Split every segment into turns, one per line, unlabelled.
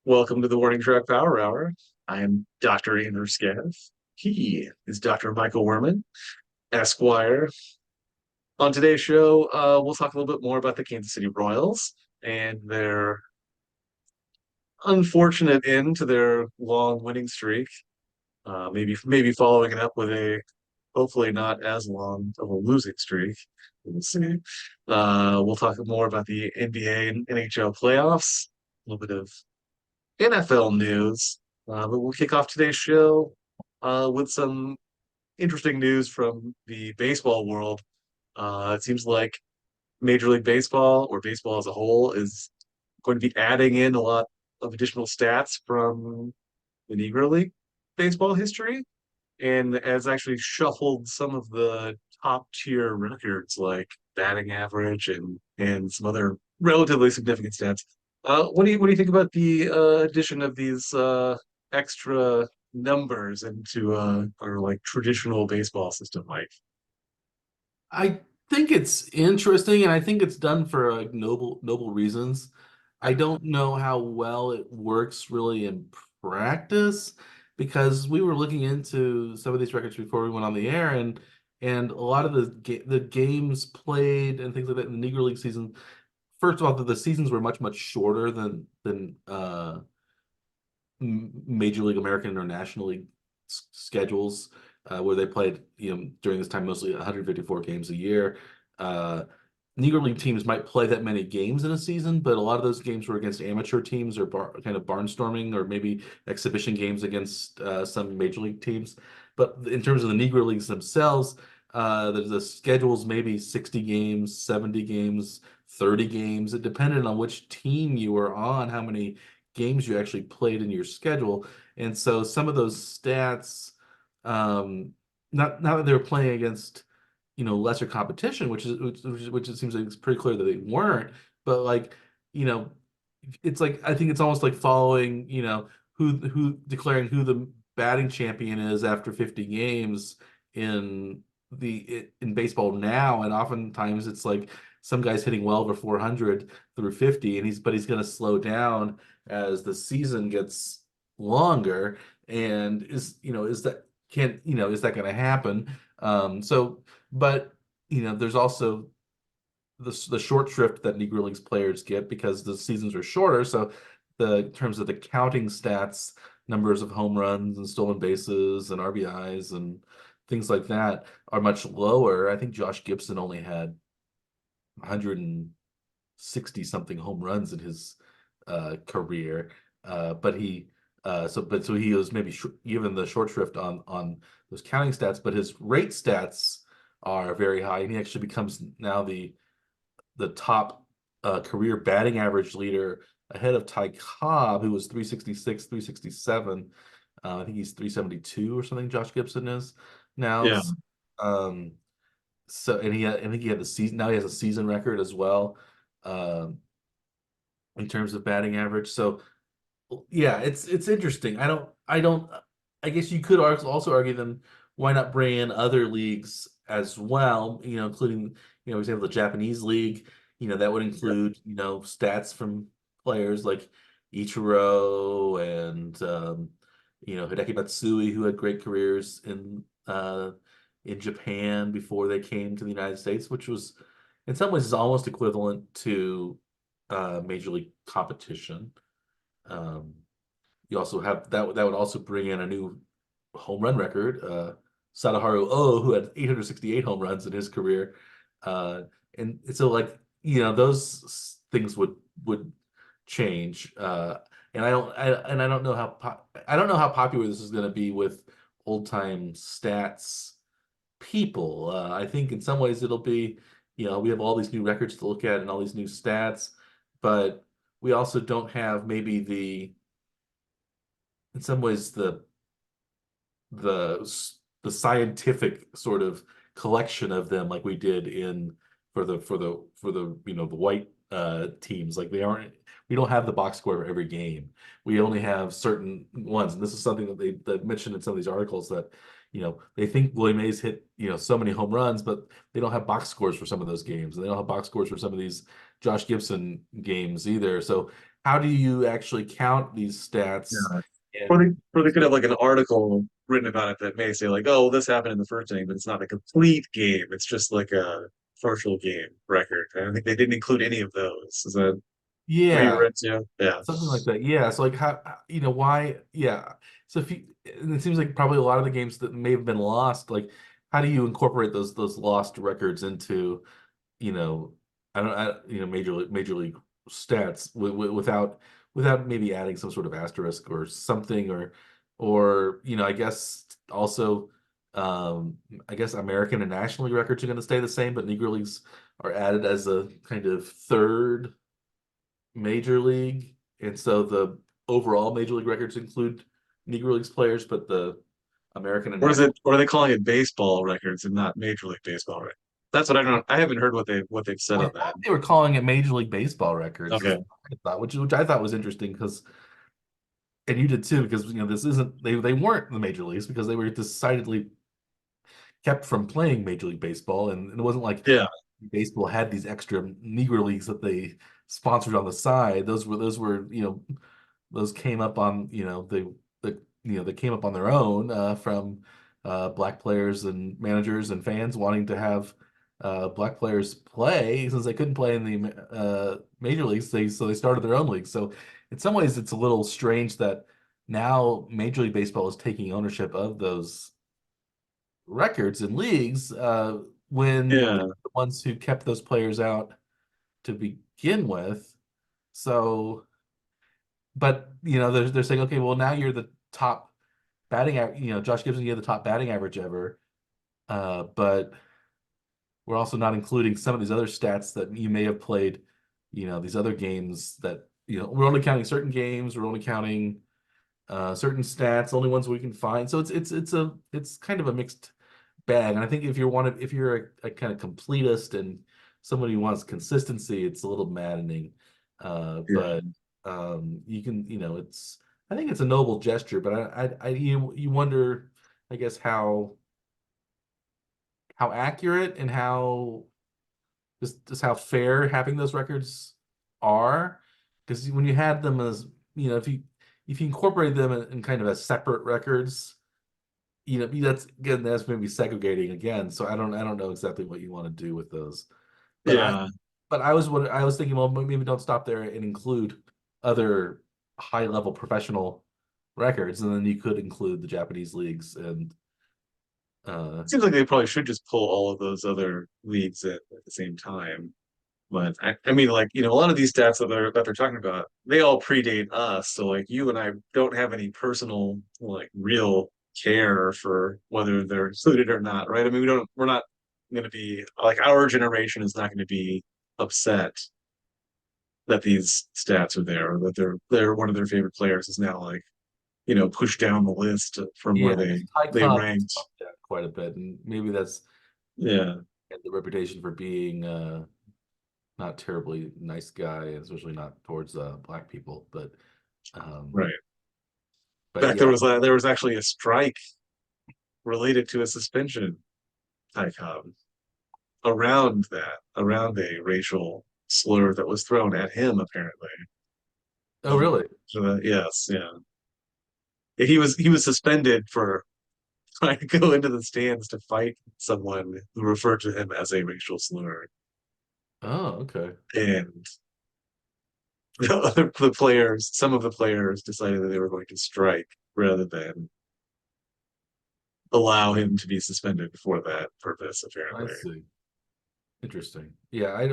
Welcome to the Warning Track Power Hour. I am Dr. Andrew Scaff. He is Dr. Michael Werman, Esquire. On today's show, we'll talk a little bit more about the Kansas City Royals and their unfortunate end to their long winning streak. Maybe following it up with a hopefully not as long of a losing streak. We'll see. We'll talk more about the NBA and NHL playoffs, a little bit of NFL news. But we'll kick off today's show with some interesting news from the baseball world. It seems like Major League Baseball, or baseball as a whole, is going to be adding in a lot of additional stats from the Negro League baseball history, and has actually shuffled some of the top tier records like batting average and some other relatively significant stats. What do you think about the addition of these extra numbers into our like traditional baseball system, Mike?
I think it's interesting, and I think it's done for noble reasons. I don't know how well it works really in practice because we were looking into some of these records before we went on the air, and a lot of the games played and things like that in the Negro League season. First of all, the seasons were much shorter than Major League American or National League schedules, where they played, during this time mostly 154 games a year. Uh, Negro League teams might play that many games in a season, but a lot of those games were against amateur teams or kind of barnstorming or maybe exhibition games against some major league teams. But in terms of the Negro Leagues themselves, the schedules maybe 60 games, 70 games, 30 games. It depended on which team you were on, how many games you actually played in your schedule. And so some of those stats, not that they were playing against, lesser competition, which it seems like it's pretty clear that they weren't, but like, you know, it's like I think it's almost like following, who declaring who the batting champion is after 50 games in in baseball now, and oftentimes it's like some guy's hitting well over 400 through 50, and he's going to slow down as the season gets longer. And is that can is that going to happen? So, but there's also the short shrift that Negro Leagues players get because the seasons are shorter. So the in terms of the counting stats, numbers of home runs and stolen bases and RBIs and things like that are much lower. I think Josh Gibson only had 160 something home runs in his career, but he was maybe given the short shrift on those counting stats, but his rate stats are very high, and he actually becomes now the top career batting average leader ahead of Ty Cobb, who was 366, 367. I think he's 372 or something. Josh Gibson is now.
Yeah.
Um, I think he had the season. Now he has a season record as well, um, in terms of batting average. So yeah, it's interesting. I guess you could also argue then why not bring in other leagues as well, including, for example, the Japanese league, that would include, stats from players like Ichiro and Hideki Matsui, who had great careers in Japan before they came to the United States, which was in some ways is almost equivalent to major league competition. Um, you also have that would also bring in a new home run record. Sadaharu Oh, who had 868 home runs in his career. And so like, those things would change. And I don't know I don't know how popular this is going to be with old time stats people. I think in some ways it'll be, we have all these new records to look at and all these new stats, but we also don't have maybe in some ways the the scientific sort of collection of them like we did in for the the white teams. Like we don't have the box score for every game. We only have certain ones, and this is something that they mentioned in some of these articles, that they think Willie Mays hit, so many home runs, but they don't have box scores for some of those games. And they don't have box scores for some of these Josh Gibson games either. So how do you actually count these stats?
Yeah.
And
Or they could have like an article written about it that may say like, oh, this happened in the first inning, but it's not a complete game. It's just like a partial game record. I don't think they didn't include any of those. Is that what you
yeah,
read too? Yeah.
something like that. Yeah. So like why? Yeah. So and it seems like probably a lot of the games that may have been lost, like how do you incorporate those lost records into, you know, I don't, major league stats without maybe adding some sort of asterisk or something, or I guess also, I guess American and National League records are going to stay the same, but Negro Leagues are added as a kind of third major league, and so the overall major league records include Negro Leagues players, but the American and
Or is it,
National.
or are they calling it baseball records and not Major League Baseball records? That's what I don't know. I haven't heard what they've said
I
on that.
thought they were calling it Major League Baseball records, is
Okay.
what I thought, which I thought was interesting because, and you did too, because this isn't they weren't the major leagues because they were decidedly kept from playing Major League Baseball, and it wasn't like
Yeah.
baseball had these extra Negro leagues that they sponsored on the side. Those were those came up on they came up on their own from black players and managers and fans wanting to have black players play since they couldn't play in the major leagues. They started their own league. So in some ways, it's a little strange that now Major League Baseball is taking ownership of those records and leagues when they're
Yeah.
the ones who kept those players out to begin with. So, but they're saying, okay, well now you're the top batting average. Josh Gibson, you have the top batting average ever, but we're also not including some of these other stats that you may have played. These other games that we're only counting certain games. We're only counting certain stats, only ones we can find. So it's kind of a mixed bag. And I think if you're a kind of completist and somebody who wants consistency, it's a little maddening.
Yeah.
But you can, I think it's a noble gesture, but you wonder, I guess, how accurate and how just how fair having those records are. Because when you had them as, if you incorporate them in kind of as separate records, that's maybe segregating again. So I don't know exactly what you want to do with those. But I
Yeah.
but I was thinking, well, maybe don't stop there and include other high level professional records, and then you could include the Japanese leagues and uh
Seems like they probably should just pull all of those other leagues at the same time. But I mean, like, a lot of these stats that they're talking about, they all predate us. So like you and I don't have any personal, like real care for whether they're included or not, right? I mean, we're not gonna be like our generation is not gonna be upset that these stats are there or that they're one of their favorite players is now like, pushed down the list from where
yeah,
they
because Ty
they
Cobb gets
ranked.
bumped down quite a bit, and maybe that's
Yeah,
the reputation for being not terribly nice guy, especially not towards black people. Um
right. In
but
fact,
yeah.
there was actually a strike related to a suspension, Ty Cobb, around a racial slur that was thrown at him, apparently.
Oh,
Um,
really?
yes, yeah. He was suspended for trying to go into the stands to fight someone who referred to him as a racial slur.
Oh, okay.
And some of the players decided that they were going to strike rather than allow him to be suspended for that purpose,
I
apparently.
see. Interesting. Yeah, I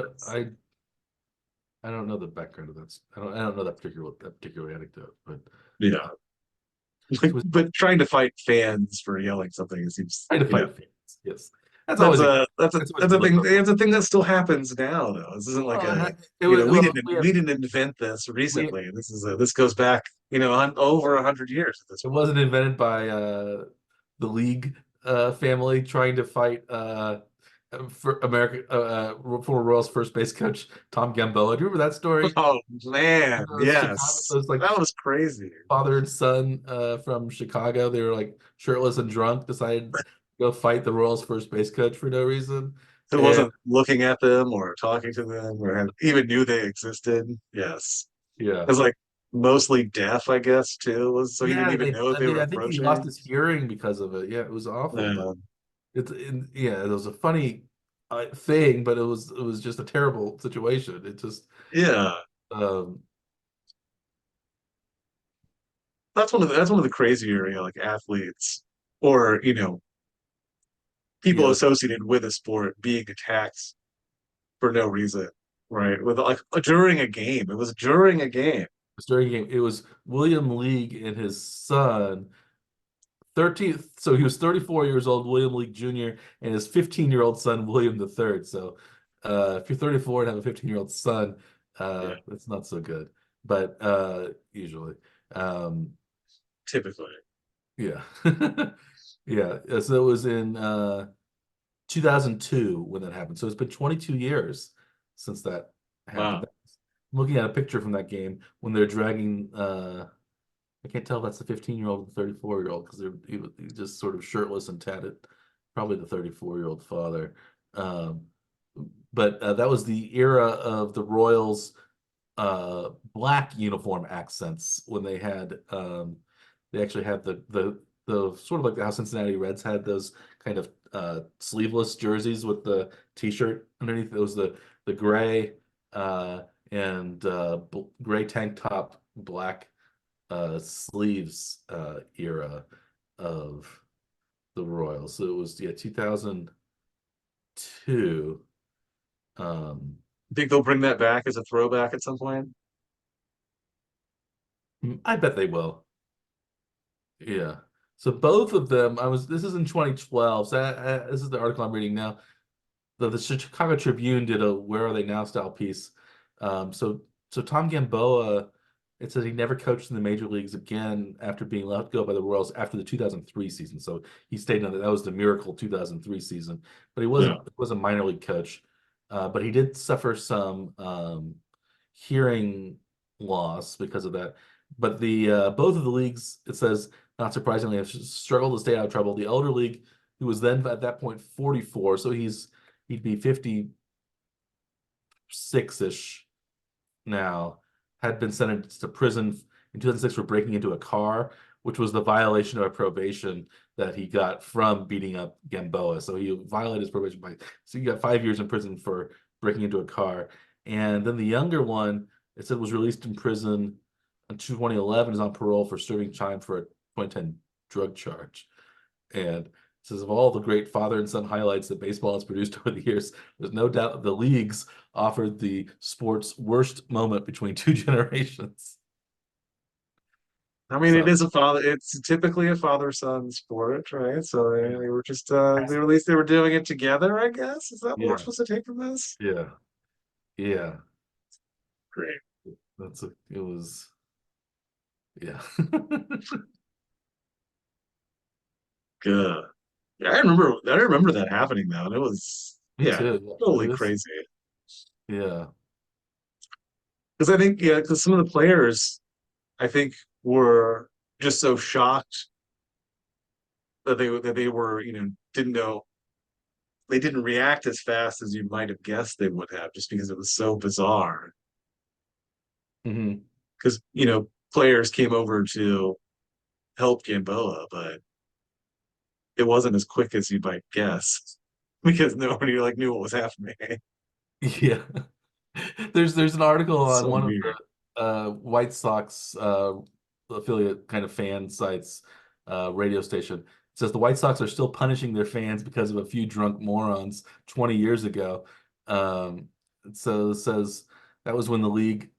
don't know the background of that. I don't know that particular anecdote, but
Yeah.
uh, it was
But trying to fight fans for yelling something seems,
trying to fight fans. Yes,
that's a that's a
that's always a
that's a thing.
political.
It's a thing that still happens now, though. This isn't like
Well,
a
it was well,
we didn't invent this
we
recently. This goes back over 100 years at this
it
point.
wasn't invented by the league family trying to fight for America, former Royals first base coach Tom Gamboa. Do you remember that story?
Oh man,
Those Chicago,
yes.
those like
That was crazy.
father and son from Chicago. They were like shirtless and drunk, decided to go fight the Royals first base coach for no reason.
Who
And
wasn't looking at them or talking to them or even knew they existed. Yes.
yeah,
It was like mostly deaf, I guess, too. So he didn't
yeah,
even know they were
I think he lost
approaching.
his hearing because of it. Yeah, it was awful, but
Yeah.
yeah, it was a funny thing, but it was just a terrible situation. It just
Yeah.
um
That's one of the crazier, like athletes or, people
yeah,
associated with a sport being attacked for no reason, right? With like during a game. It was during a game.
during a game. It was William League and his son 13th, so he was 34 years old, William League Jr., and his 15-year-old son, William the Third. So if you're 34 and have a 15-year-old son,
Yeah,
that's not so good. But usually. Um,
typically.
yeah. Yeah. So it was in 2002 when that happened. So it's been 22 years since that happened.
Wow.
I'm looking at a picture from that game when they're dragging I can't tell if that's the 15-year-old and 34-year-old because he was just sort of shirtless and tatted. Probably the 34-year-old father. Um, but that was the era of the Royals' black uniform accents when they actually had the sort of like how Cincinnati Reds had those kind of sleeveless jerseys with the t-shirt underneath. It was the gray and gray tank top, black sleeves era of the Royals. So it was, yeah, 2002. Um,
Think they'll bring that back as a throwback at some point?
I bet they will. Yeah. So both of them, this is in 2012. So this is the article I'm reading now. The Chicago Tribune did a "Where Are They Now" style piece. So Tom Gamboa, it says he never coached in the major leagues again after being let go by the Royals after the 2003 season. So he stayed on that. That was the miracle 2003 season, but
Yeah.
he was a minor league coach. But he did suffer some hearing loss because of that. But the both of the leagues, it says, not surprisingly, have struggled to stay out of trouble. The elder league, who was then at that point 44, so he'd be 56-ish now, had been sentenced to prison in 2006 for breaking into a car, which was the violation of a probation that he got from beating up Gamboa. So he violated his probation so he got 5 years in prison for breaking into a car. And then the younger one, it said, was released in prison in 2011, is on parole for serving time for a 2010 drug charge. And it says, of all the great father and son highlights that baseball has produced over the years, there's no doubt the leagues offered the sport's worst moment between two generations.
I mean,
So
it's typically a father-son sport, right? So
yeah,
they were just, at least they were doing it together, I guess. Is that what we're
yeah,
supposed to take from this?
yeah, yeah.
Great.
It was, yeah.
Good. Yeah, I remember that happening though, and it was,
Me
yeah,
too.
totally crazy.
Yeah.
Because I think, yeah, because some of the players, I think, were just so shocked that they were, didn't know they didn't react as fast as you might have guessed they would have, just because it was so bizarre.
Hmm.
Because, players came over to help Gamboa, but it wasn't as quick as you might guess because nobody like knew what was happening.
Yeah. There's an article on
So
one of
weird.
the White Sox affiliate kind of fan sites, radio station. It says the White Sox are still punishing their fans because of a few drunk morons 20 years ago. Um, so it says that was when the league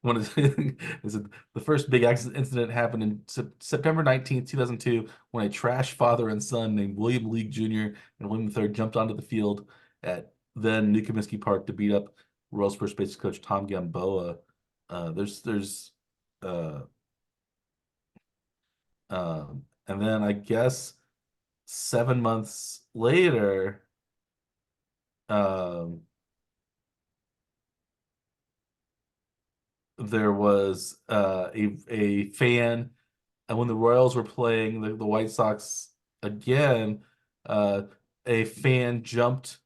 one of the first big accident incident happened in September 19th, 2002, when a trash father and son named William League Jr. and William III jumped onto the field at then New Comiskey Park to beat up Royals first base coach Tom Gamboa. There's uh and then I guess 7 months later. um, there was a fan, and when the Royals were playing the White Sox again, uh, a fan jumped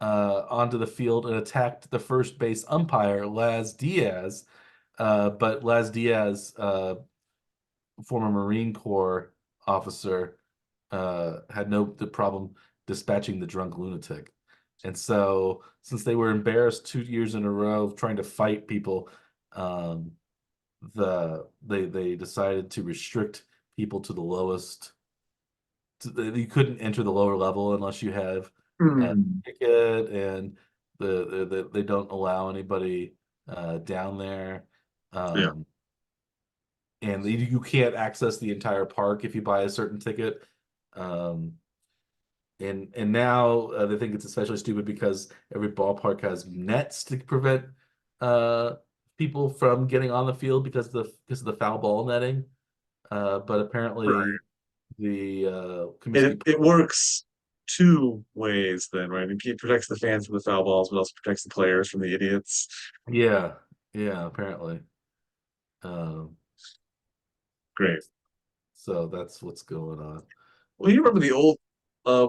onto the field and attacked the first base umpire, Laz Diaz. But Laz Diaz, former Marine Corps officer, had no the problem dispatching the drunk lunatic. And so, since they were embarrassed 2 years in a row of trying to fight people, um, they decided to restrict people to the lowest. You couldn't enter the lower level unless you have a
Hmm.
ticket, and they don't allow anybody down there.
Yeah.
Um, and you can't access the entire park if you buy a certain ticket. Um, and now they think it's especially stupid because every ballpark has nets to prevent uh, people from getting on the field because of the foul ball netting. But
Right.
apparently the
It
Comiskey,
it works two ways then, right? It protects the fans from the foul balls, but also protects the players from the idiots.
yeah, yeah, apparently. Um,
Great.
so that's what's going on.
Well, you remember the old uh,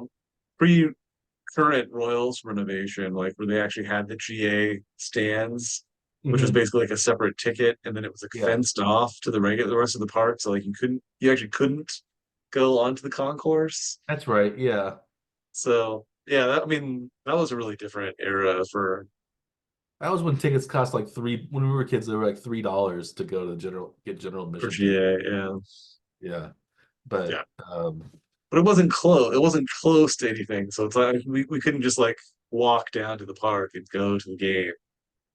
pre-current Royals renovation, like where they actually had the GA stands, which was
Hmm.
basically like a separate ticket, and then it was like
Yeah,
fenced off to the rest of the park, so like you actually couldn't go onto the concourse.
that's right. Yeah,
So yeah, I mean that was a really different era
that was when tickets cost like three. When we were kids, they were like $3 to go to the general
for
admission ticket.
GA. Yeah,
Yeah,
yeah,
but
but it wasn't close. It wasn't close to anything. So it's like we couldn't just like walk down to the park and go to the game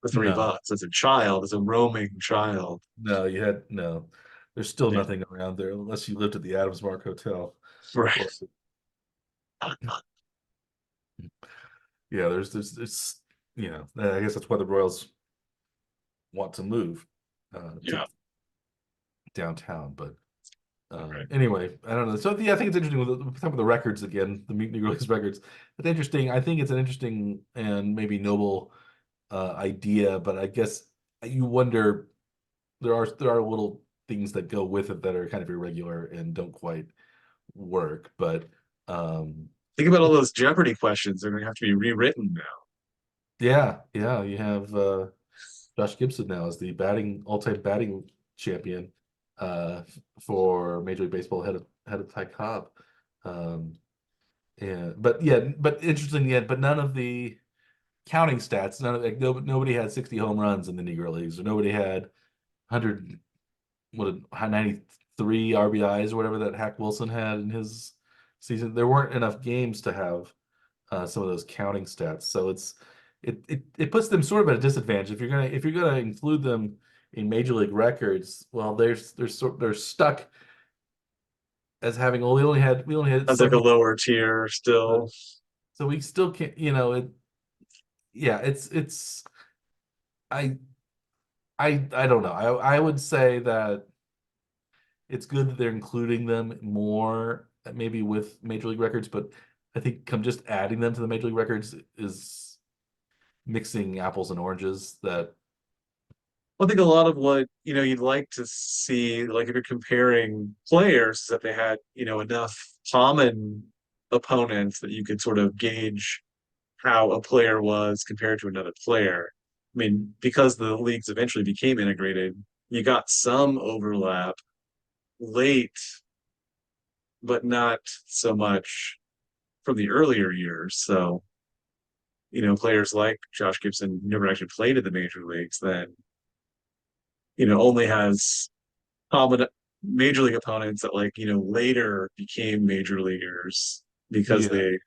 for three
no,
bucks as a child, as a roaming child.
no, you had no. There's still
Yeah,
nothing around there unless you lived at the Adams Mark Hotel. Or
right.
yeah, it's I guess that's why the Royals want to move to
Yeah,
downtown. But
right.
anyway, I don't know. So yeah, I think it's interesting with some of the records again, the Negro Leagues records. It's interesting. I think it's an interesting and maybe noble idea, but I guess you wonder there are little things that go with it that are kind of irregular and don't quite work. But um,
Think about all those Jeopardy questions. They're going to have to be rewritten now.
yeah, yeah, you have Josh Gibson now as the batting all-time batting champion for Major League Baseball ahead of Ty Cobb. Um, and but yeah, but interesting yet, but none of the counting stats, none of like nobody had 60 home runs in the Negro Leagues, or nobody had 100 93 RBIs or whatever that Hack Wilson had in his season. There weren't enough games to have some of those counting stats. So it puts them sort of at a disadvantage. If you're gonna include them in Major League records, well, they're stuck as having, well, we only had
As like a
70,
lower tier still.
so we still can't, yeah, it's I I don't know. I would say that it's good that they're including them more, maybe with Major League records, but I think come just adding them to the Major League records is mixing apples and oranges. That
I think a lot of what, you'd like to see, like if you're comparing players, that they had, enough common opponents that you could sort of gauge how a player was compared to another player. I mean, because the leagues eventually became integrated, you got some overlap late, but not so much from the earlier years. So, players like Josh Gibson never actually played in the major leagues, then, only has common major league opponents that like, later became major leaguers because
yeah,
they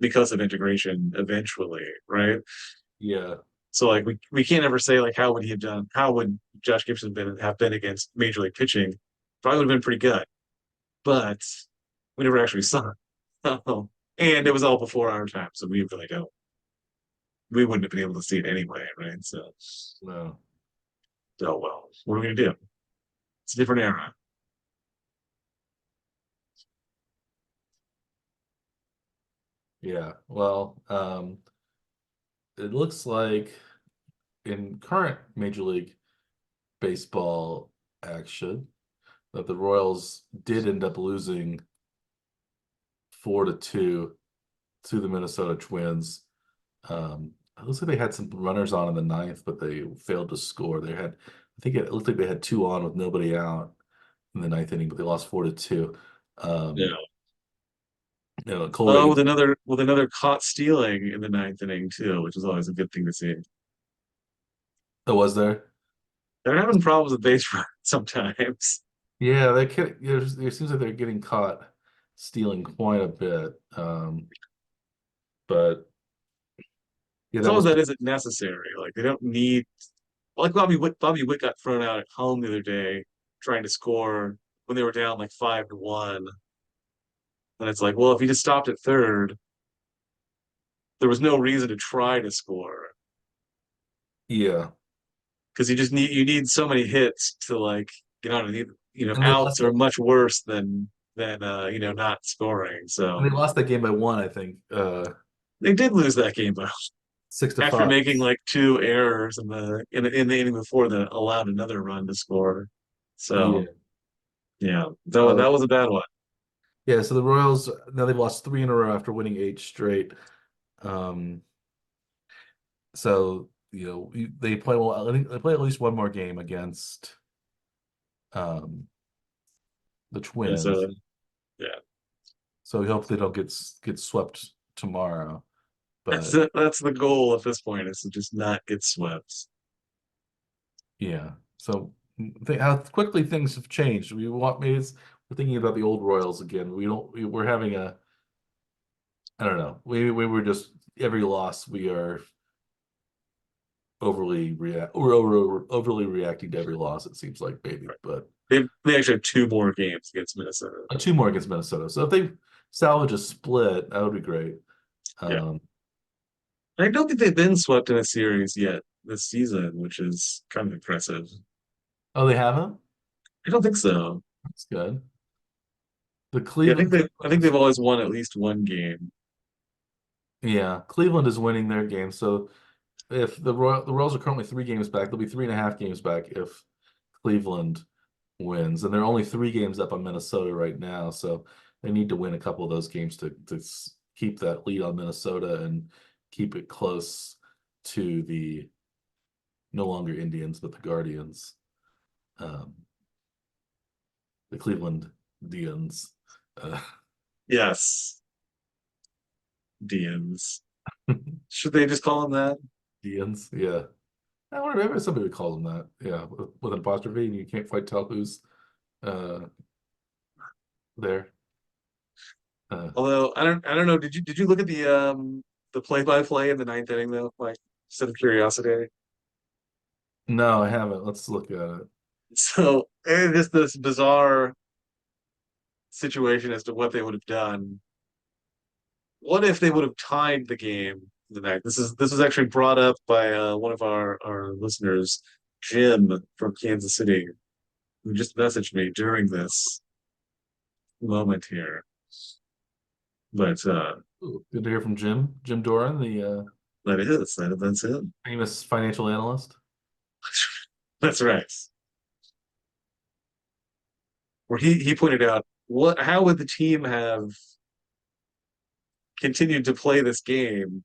because of integration eventually, right?
yeah,
So like we can't ever say like how would Josh Gibson have been against major league pitching? Probably would have been pretty good, but we never actually saw it. And it was all before our time, so we wouldn't have been able to see it anyway, right?
no,
So well, what are we gonna do? It's a different era.
yeah. Well, it looks like in current Major League Baseball action that the Royals did end up losing 4-2 to the Minnesota Twins. It looks like they had some runners on in the ninth, but they failed to score. I think it looked like they had two on with nobody out in the ninth inning, but they lost 4-2.
Yeah.
Cole
Oh,
Reagan.
with another caught stealing in the ninth inning too, which is always a good thing to see.
Oh, was there?
They're having problems with base running sometimes.
Yeah, it seems like they're getting caught stealing quite a bit. But yeah, that
Some of
was
that isn't necessary. Like they don't need like Bobby Witt got thrown out at home the other day trying to score when they were down like 5-1. And it's like, well, if he just stopped at third, there was no reason to try to score
yeah,
because you need so many hits to like get on and
and
outs are much worse than not scoring.
they
So
lost that game by one, I think,
they did lose that game though
six to
after
five.
making like two errors in the inning before that allowed another run to score.
Yeah.
So yeah,
Uh,
that was a bad one.
yeah, so the Royals now they've lost three in a row after winning eight straight. Um, so they play well. I think they play at least one more game against um the
And
Twins.
so yeah,
So we hope they don't get swept tomorrow.
that's
But
it. That's the goal at this point is to just not get swept.
yeah, so how quickly things have changed. We're thinking about the old Royals again. We're having a I don't know. We were just every loss we are overly reacting to every loss. It seems like maybe, but
They actually have two more games against Minnesota.
two more against Minnesota. So if they salvage a split, that would be great.
Yeah.
Um,
I don't think they've been swept in a series yet this season, which is kind of impressive.
oh, they haven't.
I don't think so.
That's good. The
Yeah,
Cleveland,
I think they've always won at least one game.
yeah, Cleveland is winning their game. So if the Royals are currently 3 games back, they'll be 3.5 games back if Cleveland wins, and they're only 3 games up on Minnesota right now. So they need to win a couple of those games to keep that lead on Minnesota and keep it close to the no longer Indians but the Guardians, um, the Cleveland Indians. Uh,
Yes, DMs. Should they just call them that?
Indians, yeah. I wonder maybe somebody would call them that. Yeah, with an apostrophe, and you can't quite tell who's uh, there. Uh,
Although I don't know. Did you look at the play-by-play in the ninth inning though? Like, just out of curiosity.
no, I haven't. Let's look at it.
So it's just this bizarre situation as to what they would have done. What if they would have tied the game the night? This was actually brought up by one of our listeners, Jim from Kansas City, who just messaged me during this moment here. But
Ooh, good to hear from Jim Doran, the
that's it.
famous financial analyst.
That's right. Where he pointed out how would the team have continued to play this game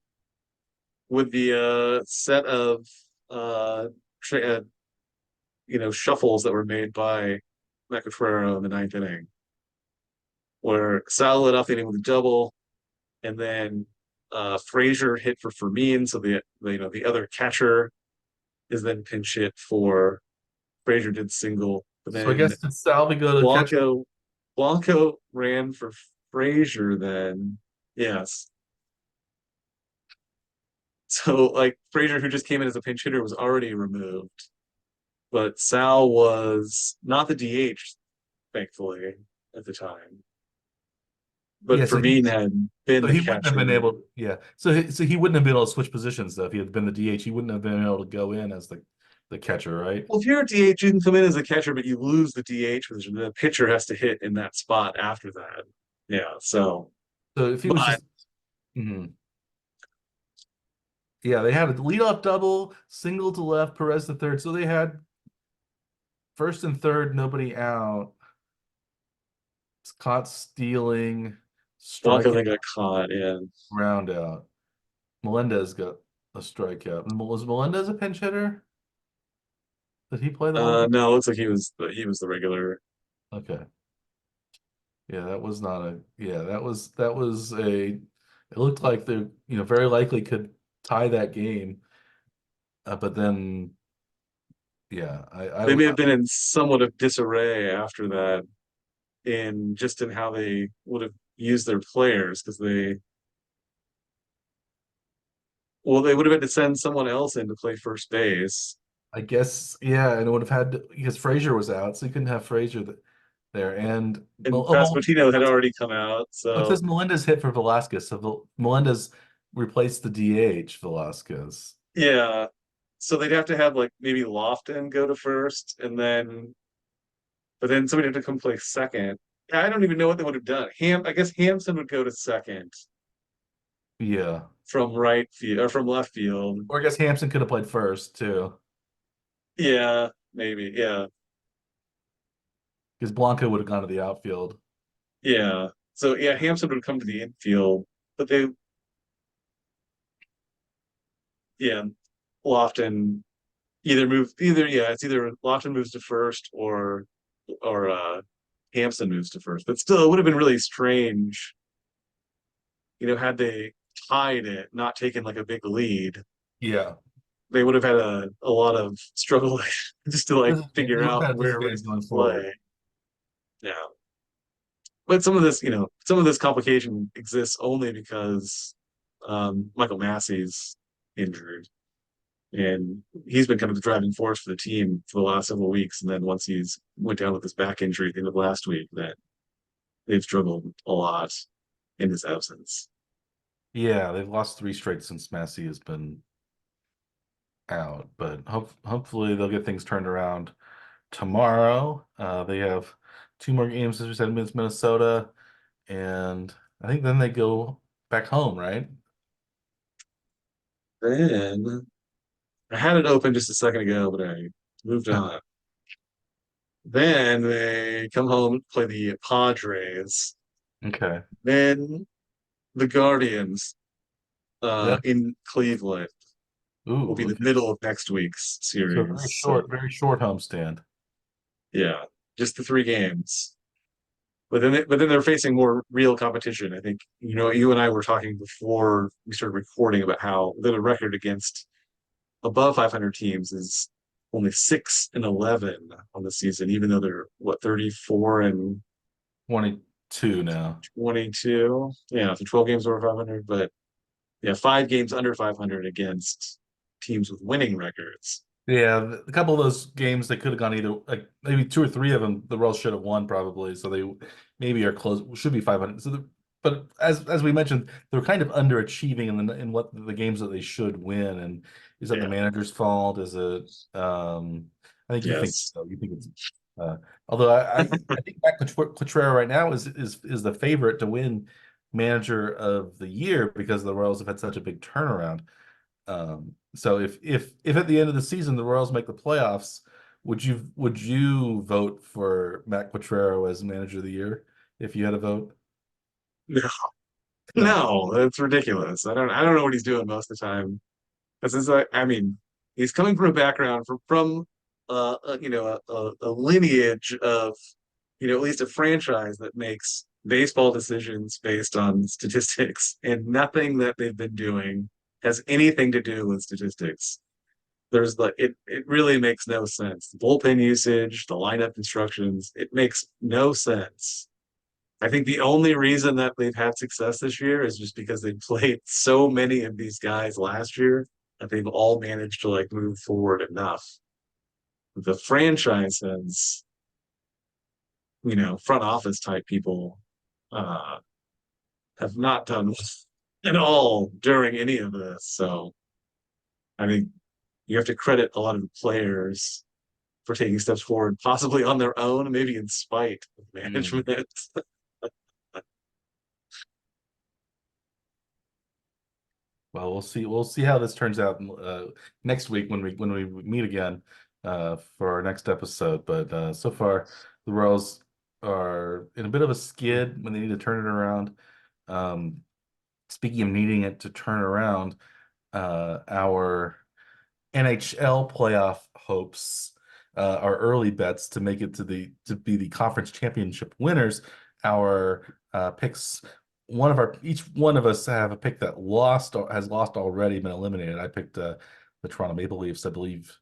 with the set of uh, tra- shuffles that were made by Macafrero in the ninth inning, where Sal led off the inning with a double, and then Frazier hit for Fermin, so the other catcher is then pinch hit for Frazier did single, but
So I
then
guess did Salvi go to catch?
Blanco ran for Frazier then. Yes. So like Frazier, who just came in as a pinch hitter, was already removed. But Sal was not the DH, thankfully, at the time. But
Yeah,
Fermin had been
so
the
he wouldn't have
catcher.
been able. Yeah, so he wouldn't have been able to switch positions though. If he had been the DH, he wouldn't have been able to go in as the catcher, right?
Well, if you're a DH, you can come in as a catcher, but you lose the DH position. The pitcher has to hit in that spot after that. Yeah. So,
So if he was
but
just, mhm. Yeah, they had a leadoff double, single to left, Perez to third. So they had first and third, nobody out. It's caught stealing,
Blanco
strikeout,
they got caught, yeah.
ground out. Melendez got a strikeout. Was Melendez a pinch hitter? Did he play the whole game?
No, it looks like he was the regular.
Okay. Yeah, that was not a yeah, that was a it looked like they, very likely could tie that game. But then yeah,
They may have been in somewhat of disarray after that in how they would have used their players because they would have had to send someone else in to play first base.
I guess yeah, and it would have had because Frazier was out, so you couldn't have Frazier there. And
And
Melendez,
Pasquantino had already come out,
it
so
says Melendez hit for Velasquez, so Melendez replaced the DH Velasquez.
yeah. So they'd have to have like maybe Lofton go to first, but then somebody had to come play second. Yeah, I don't even know what they would have done. I guess Hampson would go to second
Yeah,
from right field or from left field.
or I guess Hampson could have played first too,
Yeah, maybe. Yeah,
because Blanco would have gone to the outfield.
yeah. So yeah, Hampson would come to the infield, but yeah, Lofton it's either Lofton moves to first or Hampson moves to first. But still, it would have been really strange, had they tied it, not taken like a big lead.
Yeah,
They would have had a lot of struggle just to like figure
they would have
out
had a
where
disadvantage
was
going
to
forward.
play. Yeah. But some of this complication exists only because Michael Massey's injured. And he's been kind of the driving force for the team for the last several weeks. And then once he's went down with his back injury at the end of last week, that they've struggled a lot in his absence.
Yeah, they've lost three straight since Massey has been out, but hopefully they'll get things turned around tomorrow. They have two more games, as we said, against Minnesota, and I think then they go back home, right?
Then I had it open just a second ago, but I moved on. Then they come home, play the Padres.
Okay.
Then the Guardians
Yeah.
in Cleveland will be
Ooh,
the
okay.
middle of next week's
So
series. So
very short homestand.
yeah, just the three games. But then they're facing more real competition. I think you and I were talking before we started recording about how the record against above 500 teams is only 6-11 on the season, even though they're what 34 and
22 now.
22. Yeah, so 12 games over 500, but yeah, 5 games under 500 against teams with winning records.
Yeah, a couple of those games they could have gone either like maybe two or three of them the Royals should have won probably. So they maybe are close should be 500. But as we mentioned, they're kind of underachieving in what the games that they should win. And is that the
Yeah.
manager's fault? Is it I think you think
Yes.
so. You think it's uh although I think Matt Contreras right now is the favorite to win manager of the year because the Royals have had such a big turnaround. So if at the end of the season the Royals make the playoffs, would you vote for Matt Quatraro as manager of the year if you had a vote?
No,
No.
no, that's ridiculous. I don't know what he's doing most of the time. This is like, I mean, he's coming from a background from a lineage of at least a franchise that makes baseball decisions based on statistics, and nothing that they've been doing has anything to do with statistics. It really makes no sense. The bullpen usage, the lineup instructions, it makes no sense. I think the only reason that they've had success this year is just because they played so many of these guys last year that they've all managed to like move forward enough. The franchise has, front office type people uh, have not done at all during any of this. So I think you have to credit a lot of the players for taking steps forward, possibly on their own, maybe in spite of
Mm.
management.
Well, we'll see how this turns out next week when we meet again for our next episode. But so far, the Royals are in a bit of a skid when they need to turn it around. Um, Speaking of needing it to turn around, our NHL playoff hopes, our early bets to make it to be the conference championship winners. Our picks, each one of us have a pick that lost or has lost already, been eliminated. I picked the Toronto Maple Leafs. I believe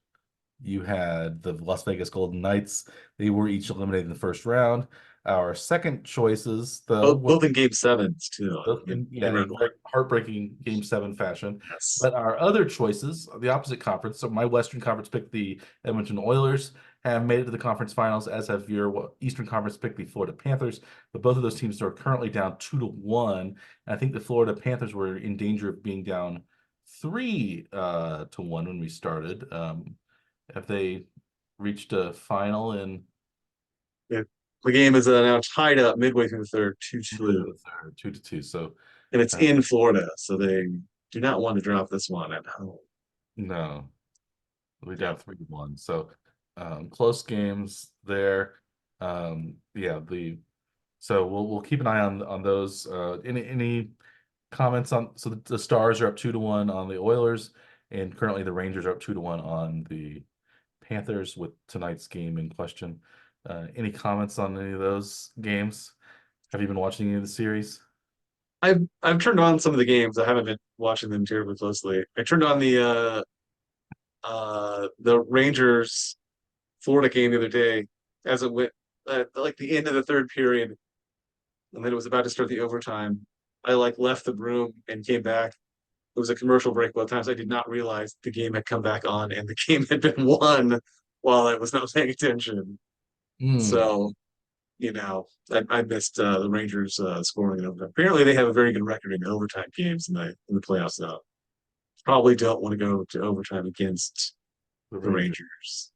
you had the Las Vegas Golden Knights. They were each eliminated in the first round. Our second choices, though,
Both in game sevens too.
yeah,
In round
in
one.
very heartbreaking Game 7 fashion.
Yes.
But our other choices, the opposite conference. So my Western Conference picked the Edmonton Oilers, have made it to the conference finals, as have your Eastern Conference picked the Florida Panthers. But both of those teams are currently down 2-1. And I think the Florida Panthers were in danger of being down 3-1 when we started. Have they reached a final in
Yeah. The game is now tied up midway through the third,
midway through
2-2.
the third, 2-2? So
And it's
uh,
in Florida, so they do not want to drop this one at home.
no. We
Yeah.
down 3-1. So close games there. Yeah, the so we'll keep an eye on those. Any comments on so the Stars are up 2-1 on the Oilers, and currently the Rangers are up 2-1 on the Panthers with tonight's game in question. Any comments on any of those games? Have you been watching any of the series?
I've turned on some of the games. I haven't been watching them terribly closely. I turned on the Rangers Florida game the other day as it went like the end of the third period, and then it was about to start the overtime. I like left the room and came back. It was a commercial break both times. I did not realize the game had come back on and the game had been won while I was not paying attention.
Hmm.
So, I missed the Rangers scoring in overtime. Apparently, they have a very good record in overtime games in the playoffs now. Probably don't want to go to overtime against
The
the
Rangers.
Rangers.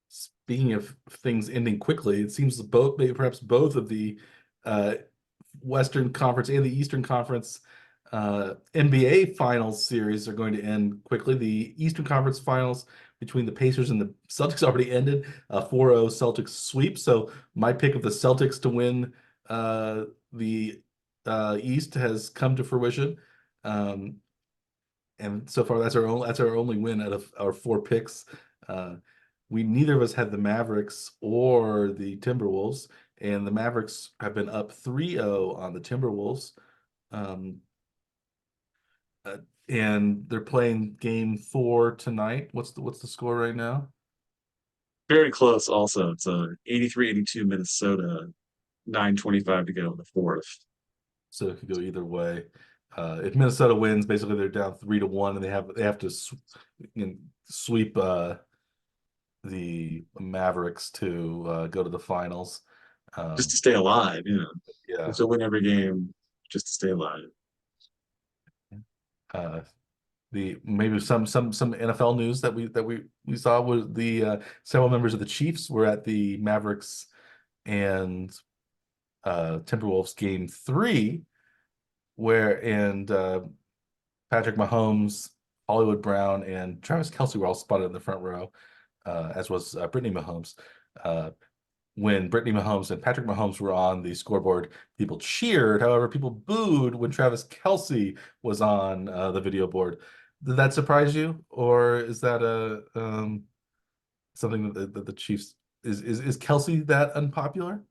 Speaking of things ending quickly, it seems that both, maybe perhaps both of the uh, Western Conference and the Eastern Conference NBA Finals series are going to end quickly. The Eastern Conference Finals between the Pacers and the Celtics already ended, 4-0 Celtics sweep. So my pick of the Celtics to win the East has come to fruition. Um, and so far that's our only win out of our four picks. Uh, we neither of us had the Mavericks or the Timberwolves, and the Mavericks have been up 3-0 on the Timberwolves. Um, uh, and they're playing game 4 tonight. What's the score right now?
Very close also. It's 83-82 Minnesota, 9:25 to go in the fourth.
So it could go either way. If Minnesota wins, basically they're down 3-1, and they have to sweep the Mavericks to go to the finals.
Just to
Um,
stay alive, You have
yeah.
to win every game just to stay alive.
Uh, the maybe some NFL news that we saw was the several members of the Chiefs were at the Mavericks and Timberwolves game 3, where Patrick Mahomes, Hollywood Brown, and Travis Kelce were all spotted in the front row, as was Brittany Mahomes. Uh, when Brittany Mahomes and Patrick Mahomes were on the scoreboard, people cheered. However, people booed when Travis Kelce was on the video board. Did that surprise you, or is that a something that the Chiefs is Kelce that unpopular?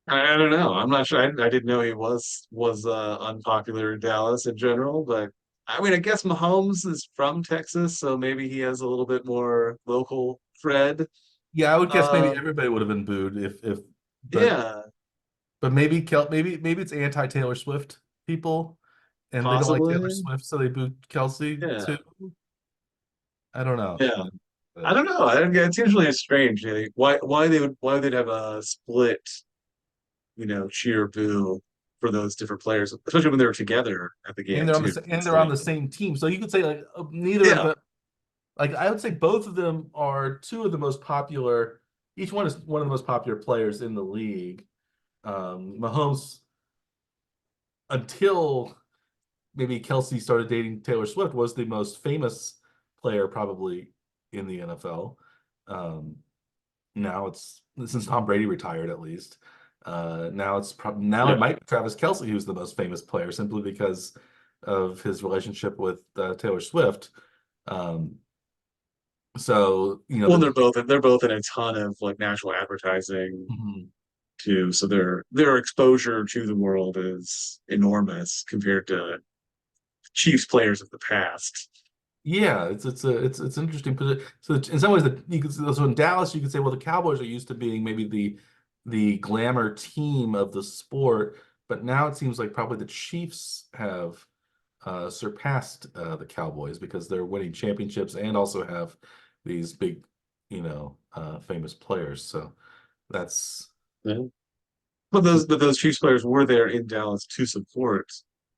I don't know. I'm not sure. I didn't know he was unpopular in Dallas in general, but I mean, I guess Mahomes is from Texas, so maybe he has a little bit more local cred.
Yeah, I would guess maybe
Uh,
everybody would have been booed if but
yeah,
maybe it's anti Taylor Swift people and they don't like Taylor
possibly.
Swift, so they boo Kelsey
Yeah,
too. I don't know.
yeah. I
But
don't know. I don't get. It's usually strange. Why they'd have a split, cheer boo for those different players, especially when they were together at the
and
game too. It's
they're on
like,
the same team, so you could say like neither of
yeah,
them. Like I would say both of them are two of the most popular. Each one is one of the most popular players in the league. Mahomes until maybe Kelce started dating Taylor Swift, was the most famous player probably in the NFL. Um, Now it's since Tom Brady retired at least. Now it's probably now it
Yeah.
might be Travis Kelce who's the most famous player simply because of his relationship with Taylor Swift. Um, so you know
Well,
the
they're both in a ton of like national advertising
Mhm.
too, so their exposure to the world is enormous compared to Chiefs players of the past.
Yeah, it's an interesting position. So in some ways, that you could so in Dallas, you could say, well, the Cowboys are used to being maybe the glamour team of the sport, but now it seems like probably the Chiefs have surpassed the Cowboys because they're winning championships and also have these big, famous players. So that's
Yeah.
so,
But those Chiefs players were there in Dallas to support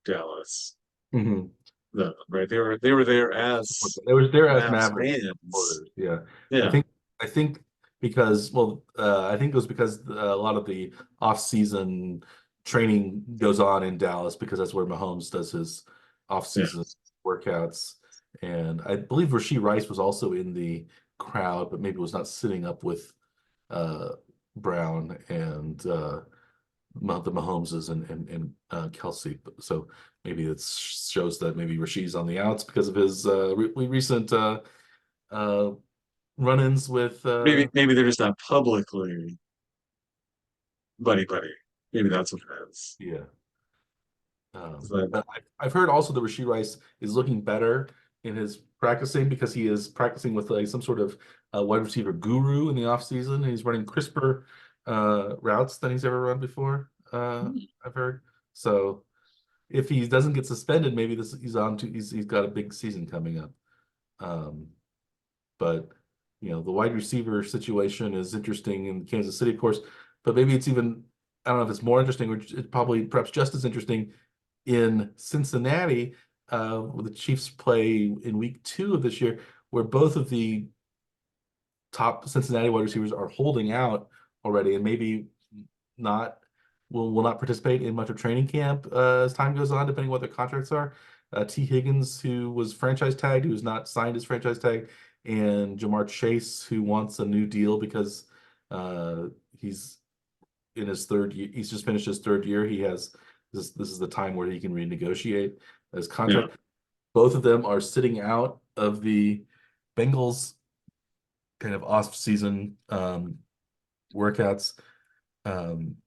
Dallas,
mhm.
though, right? They were there
Support
as
them. They were there as
Mavs
Mavericks
fans.
supporters. Yeah, I
Yeah,
think I think because I think it was because a lot of the off-season training goes on in Dallas because that's where Mahomes does his
yeah,
off-season workouts, and I believe Rasheed Rice was also in the crowd, but maybe was not sitting up with uh, Brown and the Mahomeses and Kelce. So maybe it shows that maybe Rasheed's on the outs because of his recent uh, run-ins with
maybe they're just not publicly buddy. Maybe that's what it is.
yeah.
But
But I've heard also that Rasheed Rice is looking better in his practicing because he is practicing with like some sort of wide receiver guru in the off season. He's running crisper routes than he's ever run before. I've heard. So if he doesn't get suspended, maybe this he's on to he's got a big season coming up. Um, but the wide receiver situation is interesting in Kansas City, of course, but maybe it's even I don't know if it's more interesting or it's probably perhaps just as interesting in Cincinnati, where the Chiefs play in week 2 of this year, where both of the top Cincinnati wide receivers are holding out already, and maybe not will not participate in much of training camp as time goes on, depending what their contracts are. T. Higgins, who was franchise tagged, who's not signed his franchise tag, and Jamar Chase, who wants a new deal because he's in his third year. He's just finished his third year. He has this is the time where he can renegotiate his
yeah,
contract. Both of them are sitting out of the Bengals kind of off-season workouts. Um,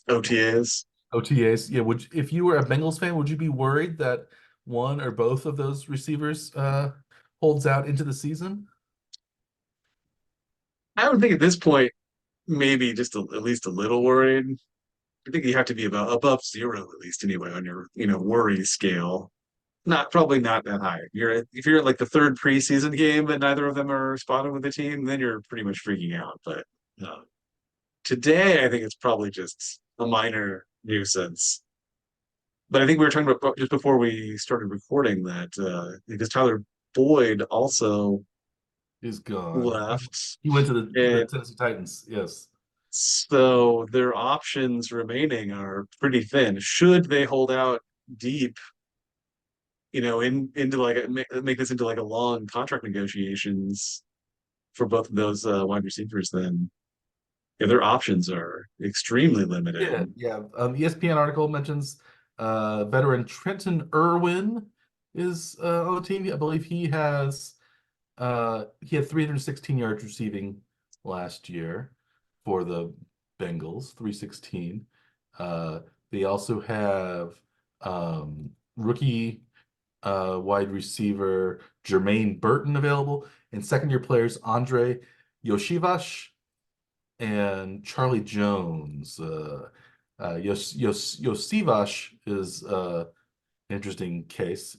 OTAs.
OTAs. Yeah, if you were a Bengals fan, would you be worried that one or both of those receivers holds out into the season?
I would think at this point, maybe just at least a little worried. I think you have to be about above zero at least anyway on your worry scale. Not probably not that high. If you're at like the third preseason game and neither of them are spotted with the team, then you're pretty much freaking out. But uh, today, I think it's probably just a minor nuisance. But I think we were talking about just before we started recording that because Tyler Boyd also
He's gone.
left,
He went to the
and
Tennessee Titans. Yes.
so their options remaining are pretty thin. Should they hold out deep, into like make this into like a long contract negotiations for both of those wide receivers, then yeah, their options are extremely
Yeah,
limited.
yeah. ESPN article mentions veteran Trenton Irwin is on the team. I believe he had 316 yards receiving last year for the Bengals, 316. Uh, they also have rookie wide receiver Jermaine Burton available, and second-year players Andre Yoshivash and Charlie Jones. Yosivash is an interesting case.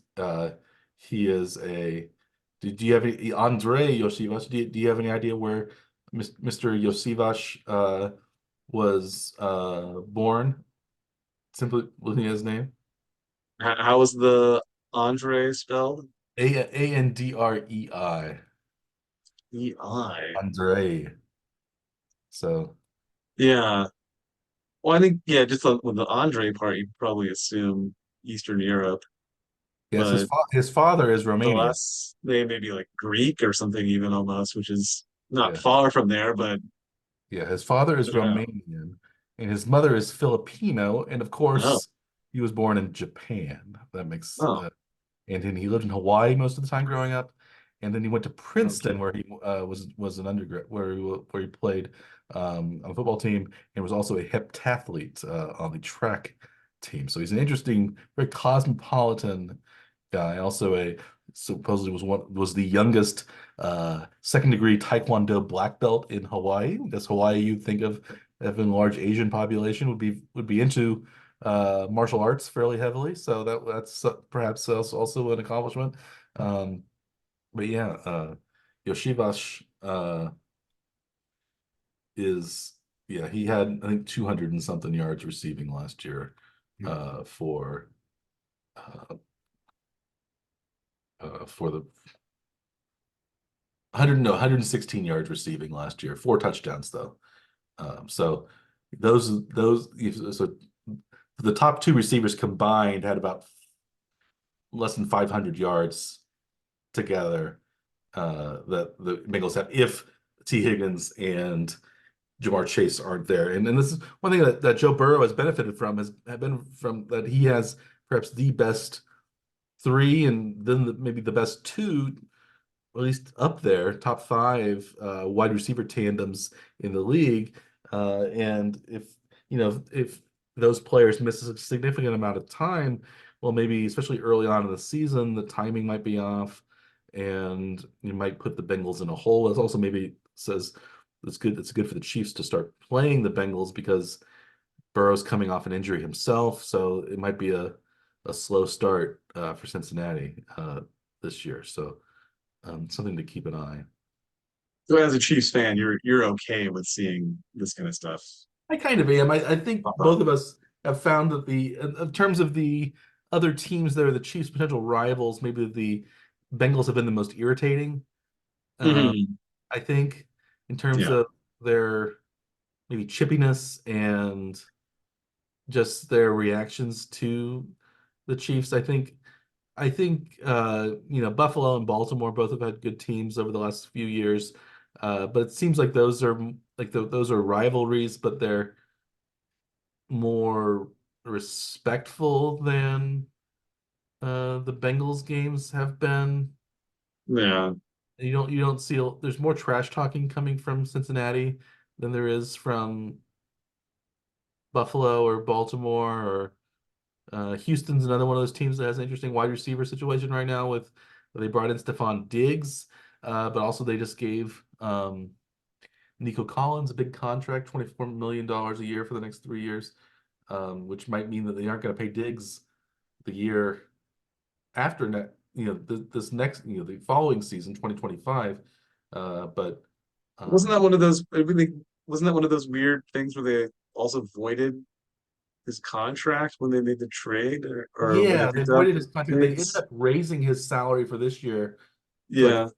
He is a. Do you have any Andre Yosivash? Do you have any idea where Mr. Yosivash was born? Simply looking at his name,
How is the Andre spelled?
Andrei.
EI.
Andre. So
Yeah. Well, I think yeah, just with the Andre part, you'd probably assume Eastern Europe.
Yes,
but
his father is
the
Romanian.
last name may be like Greek or something even almost, which is not
Yeah.
far from there, but
Yeah, his father is
yeah.
Romanian and his mother is Filipino. And of
Oh,
course, he was born in Japan. That makes
oh,
and then he lived in Hawaii most of the time growing up. And then he went to
okay.
Princeton where he was an undergrad where he played on a football team and was also a heptathlete on the track team. So he's an interesting, very cosmopolitan guy. Also a supposedly was the youngest second degree Taekwondo black belt in Hawaii. Because Hawaii, you'd think of having a large Asian population would be into martial arts fairly heavily. So that's perhaps also an accomplishment. Um, but yeah, Yoshivash is yeah, he had I think 200 and something yards receiving last year for uh, for the 116 yards receiving last year, 4 touchdowns though. So those so the top two receivers combined had about less than 500 yards together that the Bengals have if T. Higgins and Jamar Chase aren't there. And this is one thing that Joe Burrow has benefited from has been from that he has perhaps the best three and then maybe the best two, at least up there, top five wide receiver tandems in the league. And if those players miss a significant amount of time, well, maybe especially early on in the season, the timing might be off, and you might put the Bengals in a hole. It also maybe says it's good. It's good for the Chiefs to start playing the Bengals because Burrow's coming off an injury himself, so it might be a slow start for Cincinnati this year. So something to keep an eye.
So as a Chiefs fan, you're okay with seeing this kind of stuff
I kind of am. I think
pop up.
both of us have found that in terms of the other teams that are the Chiefs' potential rivals, maybe the Bengals have been the most irritating. Uh,
Mhm.
I think in terms
Yeah.
of their maybe chippiness and just their reactions to the Chiefs. I think Buffalo and Baltimore both have had good teams over the last few years, but it seems like those are those are rivalries, but they're more respectful than the Bengals games have been.
Yeah.
You don't see there's more trash talking coming from Cincinnati than there is from Buffalo or Baltimore or Houston's another one of those teams that has an interesting wide receiver situation right now with they brought in Stephon Diggs, but also they just gave Nico Collins a big contract, $24 million a year for the next 3 years, which might mean that they aren't going to pay Diggs the year after this next the following season 2025. But
Wasn't that
um,
one of those, I really, wasn't that one of those weird things where they also voided his contract when they made the trade or when they
yeah, they
picked up
voided his contract. They ended
Diggs?
up raising his salary for this year to like
Yeah.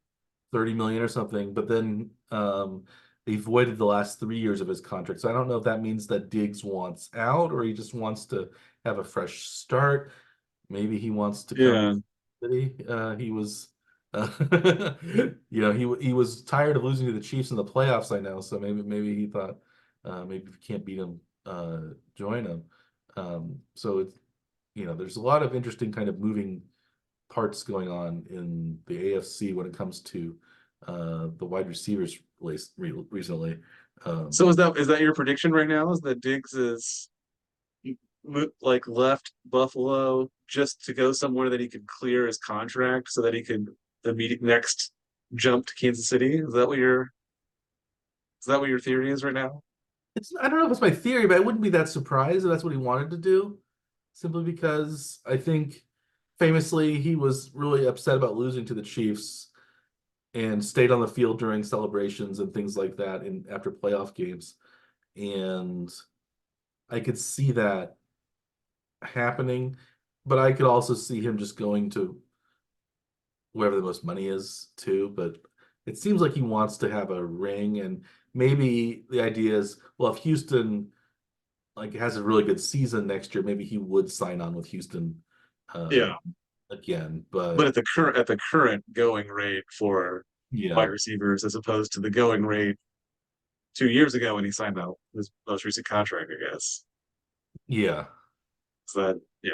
30 million or something, but then they voided the last 3 years of his contract. So I don't know if that means that Diggs wants out or he just wants to have a fresh start. Maybe he wants to come to
Yeah.
the city. He was uh, he was tired of losing to the Chiefs in the playoffs, I know. So maybe he thought maybe if you can't beat him, join him. So it's there's a lot of interesting kind of moving parts going on in the AFC when it comes to the wide receivers recently. Um,
So is that your prediction right now? Is that Diggs is like left Buffalo just to go somewhere that he could clear his contract so that he could immediate next jump to Kansas City? Is that what your theory is right now?
I don't know if it's my theory, but I wouldn't be that surprised if that's what he wanted to do, simply because I think famously he was really upset about losing to the Chiefs and stayed on the field during celebrations and things like that in after playoff games. And I could see that happening, but I could also see him just going to wherever the most money is too. But it seems like he wants to have a ring, and maybe the idea is, well, if Houston like has a really good season next year, maybe he would sign on with Houston uh,
Yeah.
again,
but
but
at the current going rate for wide
yeah,
receivers, as opposed to the going rate 2 years ago when he signed out his most recent contract, I guess.
yeah.
So that, yeah,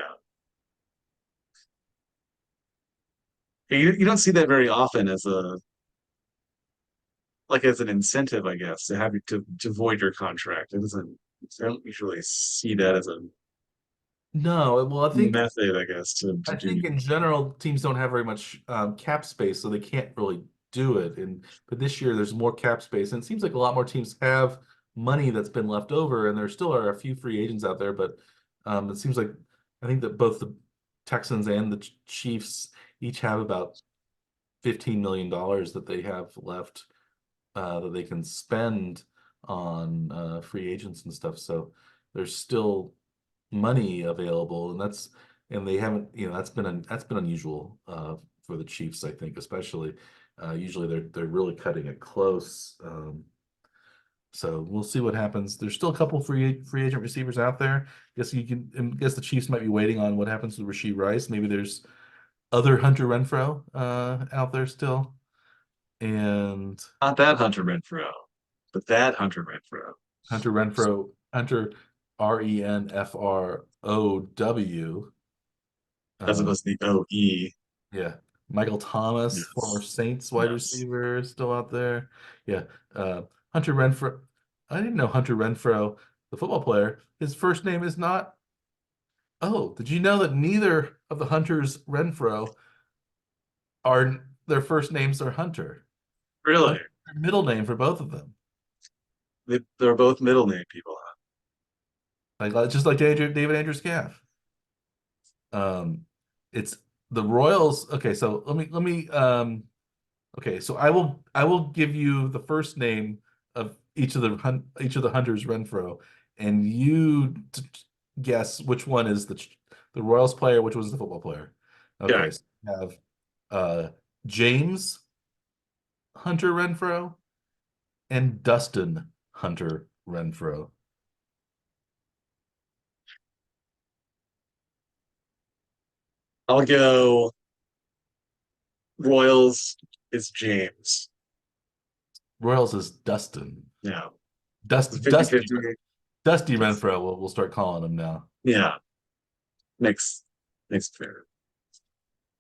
you don't see that very often as a like as an incentive, I guess, to have you to void your contract. It doesn't. I don't usually see that as a
No, well,
method, I guess, to
I
do.
think in general teams don't have very much cap space, so they can't really do it. And but this year there's more cap space, and it seems like a lot more teams have money that's been left over, and there still are a few free agents out there. But it seems like I think that both the Texans and the Chiefs each have about $15 million that they have left that they can spend on free agents and stuff. So there's still money available, and they haven't, that's been unusual for the Chiefs, I think, especially. Usually they're really cutting it close. So we'll see what happens. There's still a couple free agent receivers out there. Guess the Chiefs might be waiting on what happens with Rashee Rice. Maybe there's other Hunter Renfrow out there still. And
Not that Hunter Renfro, but that Hunter Renfro,
Hunter Renfrow.
as
Um,
opposed to the OE.
yeah. Michael Thomas, former
Yes,
Saints wide
yes.
receiver, is still out there. Yeah. Hunter Renfrow. I didn't know Hunter Renfrow, the football player, his first name is not. Oh, did you know that neither of the Hunters Renfrow are their first names are Hunter?
Really,
Hunter, middle name for both of them.
they're both middle name people.
Like just like David Andrew Scaff. Um, it's the Royals. Okay, so okay, so I will give you the first name of each of the hunters Renfro, and you guess which one is the Royals player, which was the football player.
Okay,
Okay, so we have uh James Hunter Renfro and Dustin Hunter Renfro.
I'll go. Royals is James.
Royals is Dustin.
Yeah, it's
Dust Dusty
50-50.
Dusty
Just
Renfro. We'll start calling him now.
yeah, makes makes it fair.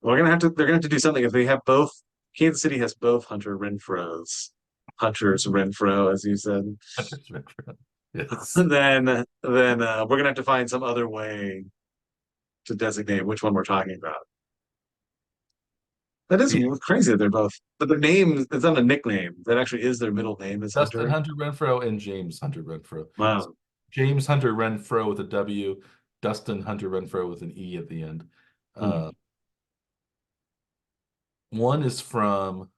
We're gonna have to. They're gonna have to do something if they have both. Kansas City has both Hunter Renfros, Hunter's Renfro, as you said.
Renfro. Yes.
Then we're gonna have to find some other way to designate which one we're talking about. That is
Yeah.
crazy that they're both, but their name, it's not a nickname. That actually is their middle name is
Dustin
Hunter.
Hunter Renfro and James Hunter Renfro. So
Wow.
James Hunter Renfro with a W, Dustin Hunter Renfro with an E at the end.
Hmm.
Uh, one is from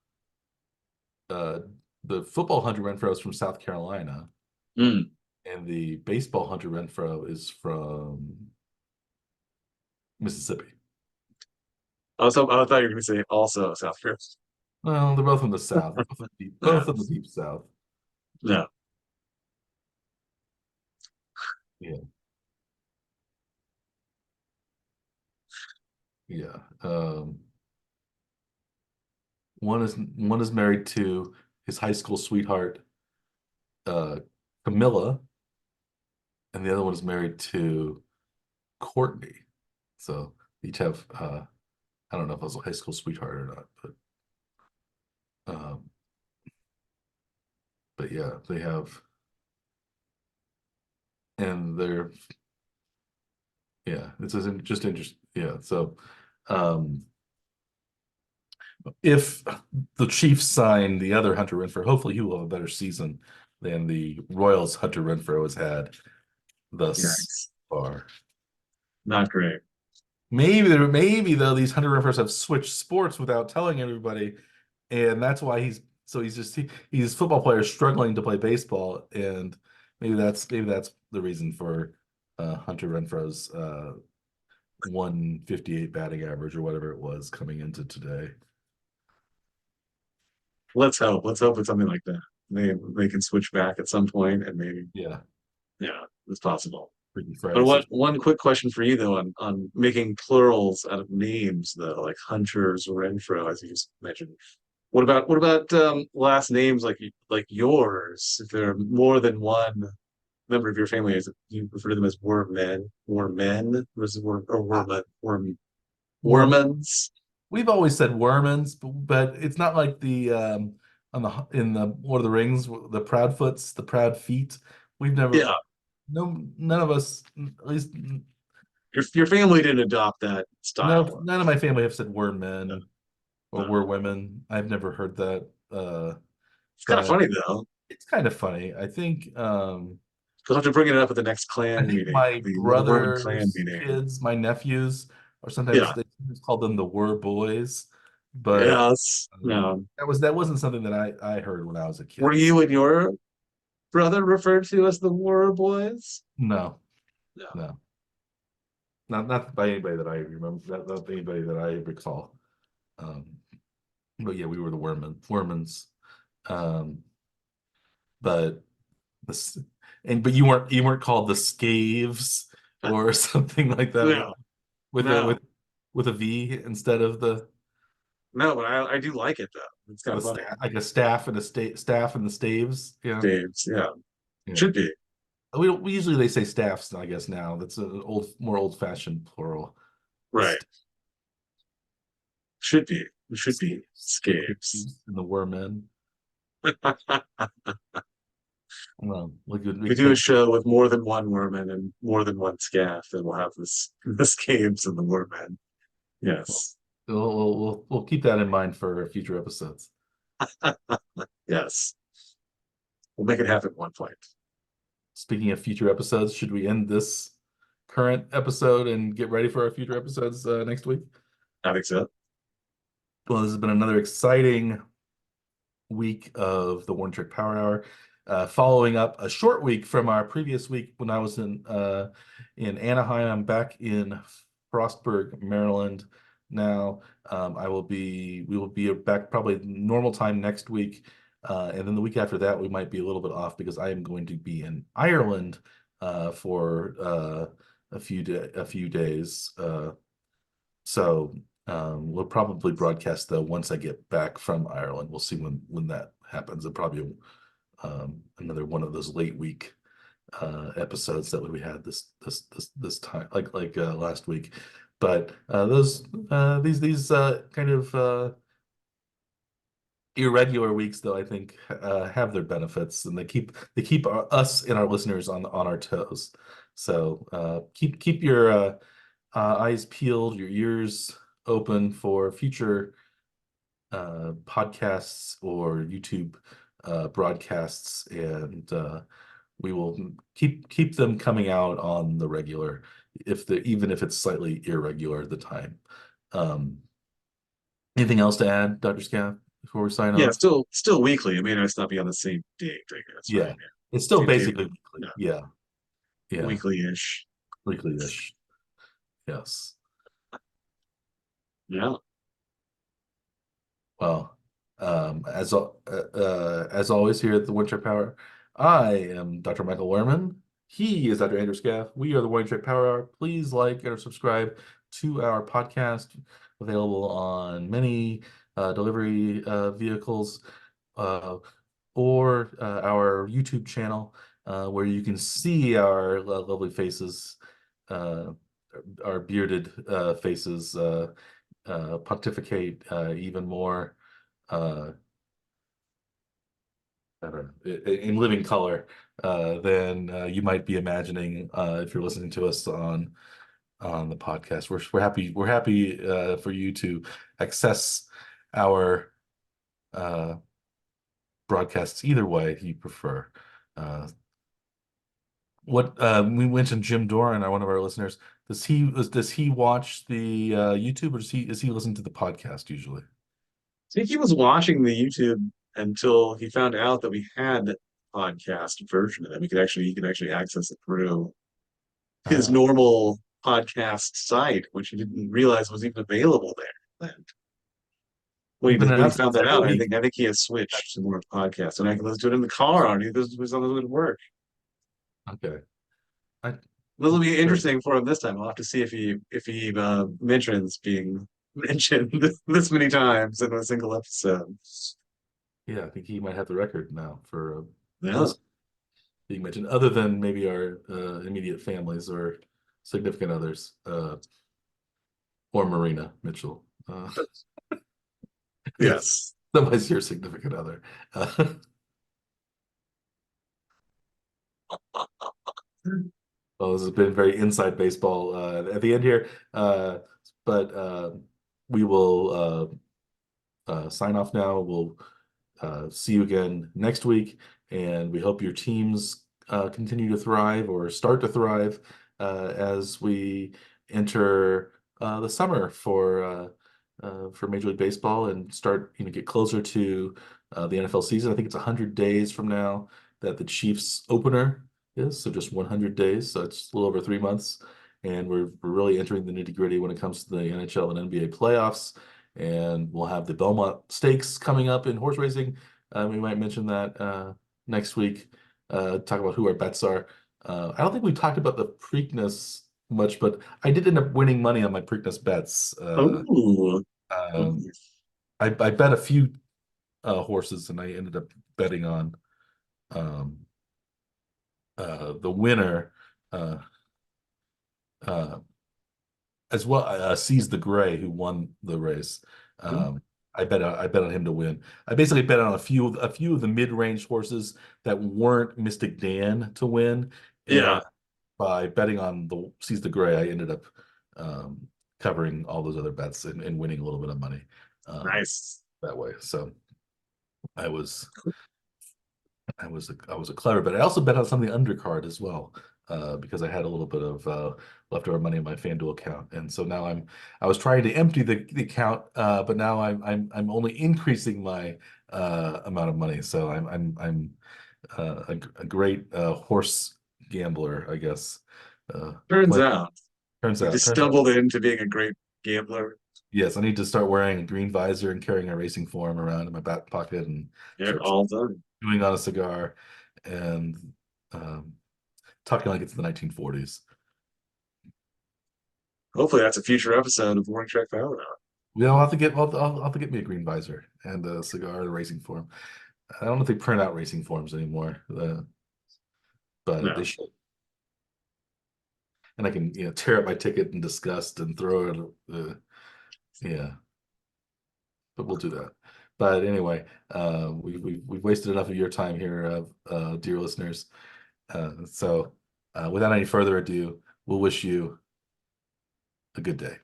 uh, the football Hunter Renfro is from South Carolina,
Hmm.
and the baseball Hunter Renfro is from Mississippi.
I thought you were going to say also South Carolina.
Well, they're both from the South,
Yeah.
both in the deep South.
No.
Yeah, yeah. One is married to his high school sweetheart, uh, Camilla, and the other one is married to Courtney. So they each have I don't know if it was a high school sweetheart or not, um, but yeah, they have, and they're yeah, it's just interesting. Yeah, so um, if the Chiefs sign the other Hunter Renfrow, hopefully he will have a better season than the Royals Hunter Renfrow has had thus
Yikes.
far.
Not great.
Maybe though these Hunter Renfrows have switched sports without telling everybody, and that's why he's a football player struggling to play baseball, and maybe that's the reason for Hunter Renfro's 158 batting average or whatever it was coming into today.
Let's hope. Let's hope it's something like that. They can switch back at some point and maybe
Yeah.
yeah, it's possible.
Freaky
But
Friday
what
situation.
one quick question for you though on making plurals out of names though, like Hunters or Renfro, as you just mentioned. What about last names like yours? If there are more than one member of your family, is it, do you refer to them as Wormen, or
Uh, Worm.
Wormans?
We've always said Wormans, but it's not like the on the in the Lord of the Rings, the Proudfoots, the Proud Feet. We've never,
Yeah,
no, none of us, at least
your family didn't adopt that
no,
style.
none of my family have said we're
Yeah,
men or
no.
we're women. I've never heard that.
It's kind of
But
funny though.
it's kind of funny.
You'll have to bring it up at the next
I
clan
think
meeting,
my
the Worm clan
brother's
meeting.
kids, my nephews, or sometimes
Yeah,
they sometimes call them the were boys, but
yes. No.
that wasn't something that I heard when I was a
Were
kid.
you and your brother referred to as the War Boys?
No,
No.
no, not by anybody that I remember, not by anybody that I recall. Um, but yeah, we were the Wormans. Um, but this and but you weren't called the Scaves or something like that
No,
with a
no,
with a V instead of
no, but I do like it though. It's kind
the
of funny.
like a staff and a staff and the staves. Yeah,
Dave's, yeah.
yeah.
Should be.
We usually they say staffs. I guess now that's an more old fashioned plural. The
Right. Should be. It should be Scaves.
Scaves and the Wormen. Well, we
We
could
do a
take
show with more than one Worman and more than one Scaff, and we'll have this the Scaves and the Wormen.
well,
Yes.
we'll keep that in mind for future episodes.
Yes. We'll make it happen at one point.
Speaking of future episodes, should we end this current episode and get ready for our future episodes next week?
I think so.
Well, this has been another exciting week of the One Trick Power Hour, following up a short week from our previous week when I was in Anaheim. I'm back in Frostburg, Maryland now. We will be back probably normal time next week, and then the week after that we might be a little bit off because I am going to be in Ireland for a few days. So we'll probably broadcast though once I get back from Ireland. We'll see when that happens. It'll probably another one of those late week episodes that we had this time, like last week. But these kind of irregular weeks though I think have their benefits and they keep us and our listeners on our toes. So keep your eyes peeled, your ears open for future podcasts or YouTube broadcasts, and we will keep them coming out on the regular, even if it's slightly irregular at the time. Um, Anything else to add, Dr. Scaff, before we sign
Yeah,
off?
still weekly. It may not be on the same date, I guess, right?
Yeah,
Yeah.
it's still
Same date,
basically weekly.
yeah,
Yeah, yeah,
weekly-ish.
weekly-ish. Yes.
Yeah.
Well, as always here at the One Track Power, I am Dr. Michael Lerman. He is Dr. Andrew Scaff. We are the One Track Power Hour. Please like and subscribe to our podcast, available on many delivery vehicles, uh, or our YouTube channel, where you can see our lovely faces, uh, our bearded faces. Pontificate even more uh, I don't know, in living color than you might be imagining if you're listening to us on the podcast. We're happy for you to access our uh, broadcasts either way you prefer. Uh, what We mentioned Jim Doran, one of our listeners. Does he watch the YouTube, or does he listen to the podcast usually?
I think he was watching the YouTube until he found out that we had the podcast version of it. He could actually access it through his
Ah.
normal podcast site, which he didn't realize was even available there. And
Even
when he
enough.
found that
I know
out,
he
I think he has switched to more podcasts, and I can listen to it in the car, and he was on his way to work.
okay. I
This will be
Sure.
interesting for him this time. We'll have to see if he mentions being mentioned this many times in a single episode.
Yeah, I think he might have the record now for
Yeah.
most being mentioned, other than maybe our immediate families or significant others, or Marina Mitchell. Yes,
Yes.
somebody's your significant other. Uh, well, this has been very inside baseball at the end here, but we will sign off now. We'll see you again next week, and we hope your teams continue to thrive or start to thrive as we enter the summer for Major League Baseball and start, get closer to the NFL season. I think it's 100 days from now that the Chiefs opener is, so just 100 days. So it's a little over 3 months, and we're really entering the nitty-gritty when it comes to the NHL and NBA playoffs. And we'll have the Belmont Stakes coming up in horse racing. We might mention that next week. Talk about who our bets are. I don't think we talked about the Preakness much, but I did end up winning money on my Preakness bets.
Oh.
Um, I bet a few horses, and I ended up betting on um, the winner, uh, uh, as well. Seize the Gray, who won the race. Um, I bet on him to win. I basically bet on a few of the mid-range horses that weren't Mystic Dan to win,
Yeah.
and by betting on the Seize the Gray, I ended up um, covering all those other bets and winning a little bit of money
Nice.
that way. So I was I was a clever bet. I also bet on some of the undercard as well, because I had a little bit of leftover money in my FanDuel account, and so now I was trying to empty the account, but now I'm only increasing my amount of money. So I'm a great horse gambler, I guess.
Turns
Play,
out
turns
you
out
just
turns out
stumbled into being a great gambler.
yes, I need to start wearing a green visor and carrying a racing form around in my back pocket and
Yeah,
start
all done.
chewing on a cigar and um, talking like it's the 1940s.
Hopefully that's a future episode of Warning Track Power Hour.
I'll have to get me a green visor and a cigar and a racing form. I don't know if they print out racing forms anymore, but they
No.
should. And I can, tear up my ticket in disgust and throw it. Yeah, but we'll do that. But anyway, we've wasted enough of your time here, dear listeners. So, without any further ado, we'll wish you a good day.